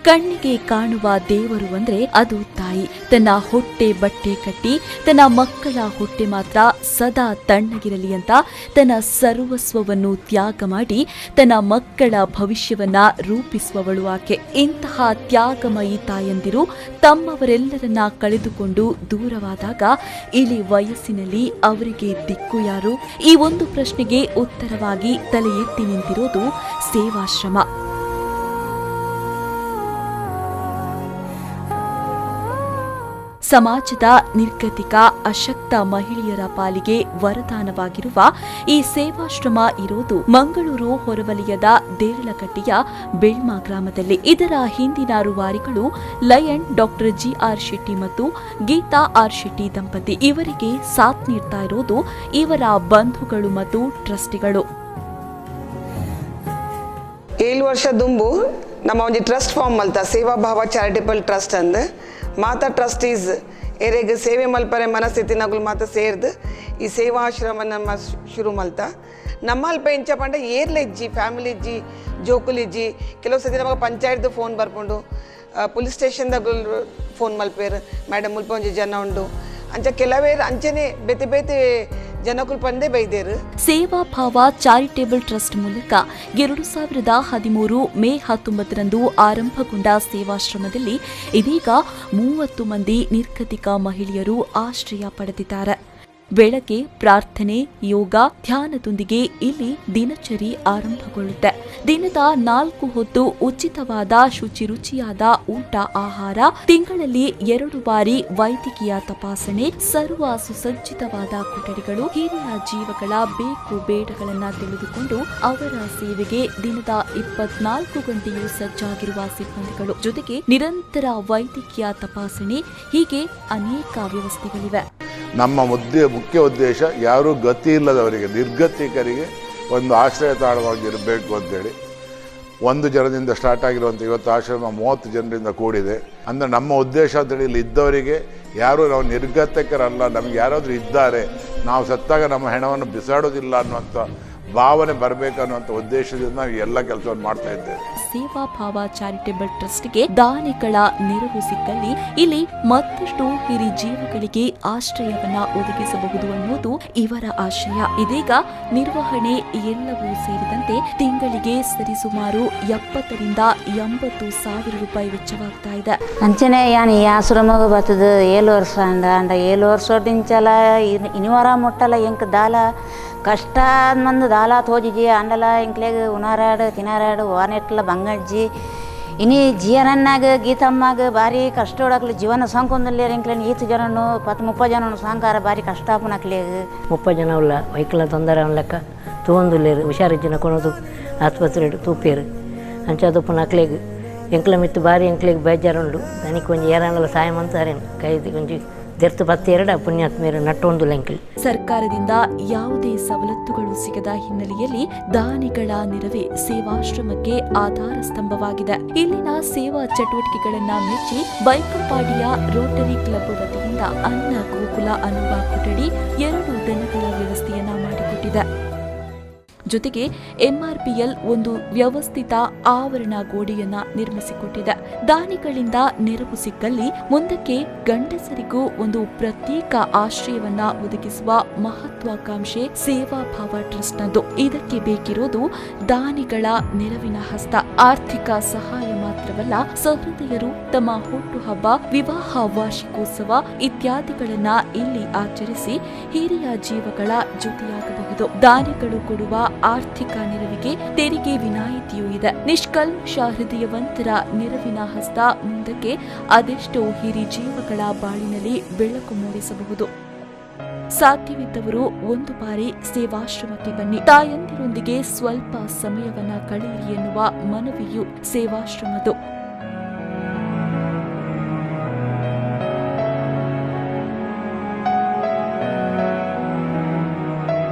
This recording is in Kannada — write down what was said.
ಕಣ್ಣಿಗೆ ಕಾಣುವ ದೇವರು ಅಂದ್ರೆ ಅದು ತಾಯಿ. ತನ್ನ ಹೊಟ್ಟೆ ಬಟ್ಟೆ ಕಟ್ಟಿ ತನ್ನ ಮಕ್ಕಳ ಹೊಟ್ಟೆ ಮಾತ್ರ ಸದಾ ತಣ್ಣಗಿರಲಿ ಅಂತ ತನ್ನ ಸರ್ವಸ್ವವನ್ನು ತ್ಯಾಗ ಮಾಡಿ ತನ್ನ ಮಕ್ಕಳ ಭವಿಷ್ಯವನ್ನ ರೂಪಿಸುವವಳು ಆಕೆ. ಇಂತಹ ತ್ಯಾಗಮಯಿ ತಾಯಂದಿರು ತಮ್ಮವರೆಲ್ಲರನ್ನ ಕಳೆದುಕೊಂಡು ದೂರವಾದಾಗ ಇಳಿ ವಯಸ್ಸಿನಲ್ಲಿ ಅವರಿಗೆ ದಿಕ್ಕು ಯಾರು? ಈ ಒಂದು ಪ್ರಶ್ನೆಗೆ ಉತ್ತರವಾಗಿ ತಲೆ ಎತ್ತಿ ನಿಂತಿರೋದು ಸೇವಾಶ್ರಮ. ಸಮಾಜದ ನಿರ್ಗತಿಕ ಅಶಕ್ತ ಮಹಿಳೆಯರ ಪಾಲಿಗೆ ವರದಾನವಾಗಿರುವ ಈ ಸೇವಾಶ್ರಮ ಇರೋದು ಮಂಗಳೂರು ಹೊರವಲಯದ ದೇರಳಕಟ್ಟೆಯ ಬೆಳ್ಮಾ ಗ್ರಾಮದಲ್ಲಿ. ಇದರ ಹಿಂದಿನ ರೂವಾರಿಗಳು ಲಯನ್ ಡಾಕ್ಟರ್ ಜಿ.ಆರ್. ಶೆಟ್ಟಿ ಮತ್ತು ಗೀತಾ ಆರ್. ಶೆಟ್ಟಿ ದಂಪತಿ. ಇವರಿಗೆ ಸಾಥ್ ನೀಡ್ತಾ ಇರೋದು ಇವರ ಬಂಧುಗಳು ಮತ್ತು ಟ್ರಸ್ಟಿಗಳು. 7 ವರ್ಷ ದುಂಬು ನಮ್ಮ ಒಂದು ಟ್ರಸ್ಟ್ ಫಾರ್ಮ್ ಮಲ್ತ ಸೇವಾ ಭಾವ ಚಾರಿಟೇಬಲ್ ಟ್ರಸ್ಟ್ ಅಂದ್ ಮಾತಾ ಟ್ರಸ್ಟೀಸ್ ಎರೆಗೆ ಸೇವೆ ಮಲ್ಪರೆ ಮನಸ್ಥಿತಿನಗಳು ಮಾತ ಸೇರ್ದು ಈ ಸೇವಾಶ್ರಮ ನಮ್ಮ ಶುರು ಮಲ್ತ ನಮ್ಮಲ್ಪ ಎಂಚ ಪಂಡ ಏರ್ಲೆ ಇಜ್ಜಿ ಫ್ಯಾಮಿಲಿ ಇಜ್ಜಿ ಜೋಕುಲು ಇಜ್ಜಿ ಕೆಲವು ಸತಿ ನಮಗೆ ಪಂಚಾಯತ್ದು ಫೋನ್ ಬರ್ಕೊಂಡು ಪೊಲೀಸ್ ಸ್ಟೇಷನ್ದಾಗ ಫೋನ್ ಮಲ್ಪೇರು ಮೇಡಮ್ ಮುಲ್ಪ ಒಂಜಿ ಜನ ಉಂಡು ಅಂಚ ಕೆಲವೇ ಅಂಚನೆ ಬೇತೆ ಬೇತೆ ಜನಕುಲ್ ಪಂದೆ ಬೈದೇರು. ಸೇವಾ ಭಾವ ಚಾರಿಟೇಬಲ್ ಟ್ರಸ್ಟ್ ಮೂಲಕ 2013 ಮೇ 19ರಂದು ಆರಂಭಗೊಂಡ ಸೇವಾಶ್ರಮದಲ್ಲಿ ಇದೀಗ 30 ಮಂದಿ ನಿರ್ಗತಿಕ ಮಹಿಳೆಯರು ಆಶ್ರಯ ಪಡೆದಿದ್ದಾರೆ. ಬೆಳಗ್ಗೆ ಪ್ರಾರ್ಥನೆ, ಯೋಗ, ಧ್ಯಾನದೊಂದಿಗೆ ಇಲ್ಲಿ ದಿನಚರಿ ಆರಂಭಗೊಳ್ಳುತ್ತೆ. ದಿನದ 4 ಹೊತ್ತು ಉಚಿತವಾದ ಶುಚಿರುಚಿಯಾದ ಊಟ ಆಹಾರ, ತಿಂಗಳಲ್ಲಿ 2 ಬಾರಿ ವೈದ್ಯಕೀಯ ತಪಾಸಣೆ, ಸರ್ವ ಸುಸಜ್ಜಿತವಾದ ಕೊಠಡಿಗಳು, ಹಿರಿಯ ಜೀವಗಳ ಬೇಕು ಬೇಡಗಳನ್ನ ತಿಳಿದುಕೊಂಡು ಅವರ ಸೇವೆಗೆ ದಿನದ 24 ಗಂಟೆಯೂ ಸಜ್ಜಾಗಿರುವ ಸಿಬ್ಬಂದಿಗಳು, ಜೊತೆಗೆ ನಿರಂತರ ವೈದ್ಯಕೀಯ ತಪಾಸಣೆ, ಹೀಗೆ ಅನೇಕ ವ್ಯವಸ್ಥೆಗಳಿವೆ. ನಮ್ಮ ಮುಖ್ಯ ಉದ್ದೇಶ ಯಾರೂ ಗತಿ ಇಲ್ಲದವರಿಗೆ, ನಿರ್ಗತಿಕರಿಗೆ ಒಂದು ಆಶ್ರಯ ತಾಣವಾಗಿರಬೇಕು ಅಂತೇಳಿ 1 ಜನದಿಂದ ಸ್ಟಾರ್ಟ್ ಆಗಿರುವಂಥ ಇವತ್ತು ಆಶ್ರಮ 30 ಜನರಿಂದ ಕೂಡಿದೆ. ಅಂದರೆ ನಮ್ಮ ಉದ್ದೇಶ ಅಂತೇಳಿ ಇಲ್ಲಿ ಇದ್ದವರಿಗೆ ಯಾರೂ ನಾವು ನಿರ್ಗತಿಕರಲ್ಲ, ನಮ್ಗೆ ಯಾರಾದರೂ ಇದ್ದಾರೆ, ನಾವು ಸತ್ತಾಗ ನಮ್ಮ ಹೆಣವನ್ನು ಬಿಸಾಡೋದಿಲ್ಲ ಅನ್ನುವಂಥ ಭಾವನೆ ಬರಬೇಕನ್ನುವಂಥ ಉದ್ದೇಶದಿಂದ ನಾವು ಎಲ್ಲ ಕೆಲಸವನ್ನು ಮಾಡ್ತಾ ಇದ್ದೇವೆ. ಸೇವಾ ಭಾವ ಚಾರಿಟೇಬಲ್ ಟ್ರಸ್ಟ್ಗೆ ದಾನಿಗಳ ನೆರವು ಸಿಕ್ಕಲ್ಲಿ ಇಲ್ಲಿ ಮತ್ತಷ್ಟು ಹಿರಿ ಜೀವಗಳಿಗೆ ಆಶ್ರಯವನ್ನ ಒದಗಿಸಬಹುದು ಅನ್ನೋದು ಇವರ ಆಶಯ. ಇದೀಗ ನಿರ್ವಹಣೆ ಎಲ್ಲವೂ ಸೇರಿದಂತೆ ತಿಂಗಳಿಗೆ ಸರಿಸುಮಾರು 70 ರಿಂದ 80 ಸಾವಿರ ರೂಪಾಯಿ ವೆಚ್ಚವಾಗ್ತಾ ಇದೆ. ಅಂಚನೆ ಯಾನಿ ಈ ಆಶ್ರಮಗ ಬರ್ತದ 7 ವರ್ಷ ಅಂಡ 7 ವರ್ಷದಿಂಚಲ ಇನಿವರ ಮುಟ್ಟಲ ಎಂಕ್ ದಾಲ ಕಷ್ಟ ಮಂದು ದಾಲ ತೋಜಿಜಿ ಅಂಡಲ ಇಂಕ್ಲೆಗ್ ಉನಾರಾಡು ತಿನಾರಾಡು ವಾನೆಟ್ಲ ಬಂಗಜ್ಜಿ ಇನಿ ಜೀವನನ್ನಾಗ ಗೀತಮ್ಮಾಗ ಭಾರಿ ಕಷ್ಟ ಹೊಡಕ್ಲಿ ಜೀವನ ಸಂಕೊಂದಲ್ಲಿ ಇಂಕ್ಲೇನು 20 ಜನನು 10-30 ಜನನು ಸಾಂಕಾರ ಭಾರಿ ಕಷ್ಟ ಆಪನಕ್ಲೇಗ 30 ಜನ ಉಲ್ಲ ವೈಕಲ ತೊಂದರೆ ಲೆಕ್ಕ ತಗೊಂದುಲ್ಲೇರು ಹುಷಾರಿಜ್ಜಿನ ಕೊನೋದು ಆಸ್ಪತ್ರೆ ತೂಪೇರು ಅಂಚದಪ್ಪನ ಅಕ್ಲೇಗ ಎಂಕ್ಲ ಮಿತ್ತು ಭಾರಿ ಎಂಕ್ಲೆಗ್ ಬೇಜಾರುಂಡು ನನಗೆ ಕೊಂಚ ಏರಂಗಲ ಸಹಾಯ ಅಂತಾರೇನು ಕೈದು ಕೊಂಚ ದೆರ್ತು 12 ಪುಣ್ಯಾತ್ಮೇರು ನಟ್ಟೊಂದು ಲೆಂಕಲ್. ಸರ್ಕಾರದಿಂದ ಯಾವುದೇ ಸವಲತ್ತುಗಳು ಸಿಗದ ಹಿನ್ನೆಲೆಯಲ್ಲಿ ದಾನಿಗಳ ನೆರವೇ ಸೇವಾಶ್ರಮಕ್ಕೆ ಆಧಾರ ಸ್ತಂಭವಾಗಿದೆ. ಇಲ್ಲಿನ ಸೇವಾ ಚಟುವಟಿಕೆಗಳನ್ನ ಮೆಚ್ಚಿ ಬೈಕಂಪಾಡಿಯ ರೋಟರಿ ಕ್ಲಬ್ ವತಿಯಿಂದ ಅನ್ನ ಗೋಕುಲ ಅನ್ನುವ ಕೊಠಡಿ 2 ದನಗಳ ವ್ಯವಸ್ಥೆಯನ್ನ ಮಾಡಿಕೊಟ್ಟಿದೆ. ಜೊತೆಗೆ ಎಂಆರ್ಪಿಎಲ್ ಒಂದು ವ್ಯವಸ್ಥಿತ ಆವರಣ ಗೋಡೆಯನ್ನ ನಿರ್ಮಿಸಿಕೊಟ್ಟಿದೆ. ದಾನಿಗಳಿಂದ ನೆರವು ಸಿಕ್ಕಲ್ಲಿ ಮುಂದಕ್ಕೆ ಗಂಡಸರಿಗೂ ಒಂದು ಪ್ರತ್ಯೇಕ ಆಶ್ರಯವನ್ನ ಒದಗಿಸುವ ಮಹತ್ವಾಕಾಂಕ್ಷೆ ಸೇವಾ ಭಾವ ಟ್ರಸ್ಟ್ನದ್ದು. ಇದಕ್ಕೆ ಬೇಕಿರೋದು ದಾನಿಗಳ ನೆರವಿನ ಹಸ್ತ. ಆರ್ಥಿಕ ಸಹಾಯ ಮಾತ್ರವಲ್ಲ, ಸಹೃದಯರು ತಮ್ಮ ಹುಟ್ಟುಹಬ್ಬ, ವಿವಾಹ ವಾರ್ಷಿಕೋತ್ಸವ ಇತ್ಯಾದಿಗಳನ್ನ ಇಲ್ಲಿ ಆಚರಿಸಿ ಹಿರಿಯ ಜೀವಗಳ ಜೊತೆಯಾಗಬಹುದು. ದಾನಿಗಳು ಕೊಡುವ ಆರ್ಥಿಕ ನೆರವಿಗೆ ತೆರಿಗೆ ವಿನಾಯಿತಿಯೂ ಇದೆ. ನಿಷ್ಕಲ್ಮಶ ಹೃದಯವಂತರ ನೆರವಿನ ಹಸ್ತ ಮುಂದಕ್ಕೆ ಅದೆಷ್ಟೋ ಹಿರಿ ಜೀವಗಳ ಬಾಳಿನಲ್ಲಿ ಬೆಳಕು ಮೂಡಿಸಬಹುದು. ಸಾಧ್ಯವಿದ್ದವರು 1 ಬಾರಿ ಸೇವಾಶ್ರಮಕ್ಕೆ ಬನ್ನಿ. ತಾಯಂದಿರೊಂದಿಗೆ ಸ್ವಲ್ಪ ಸಮಯವನ್ನ ಕಳೆಯಿರಿ ಎನ್ನುವ ಮನವಿಯು ಸೇವಾಶ್ರಮದ್ದು.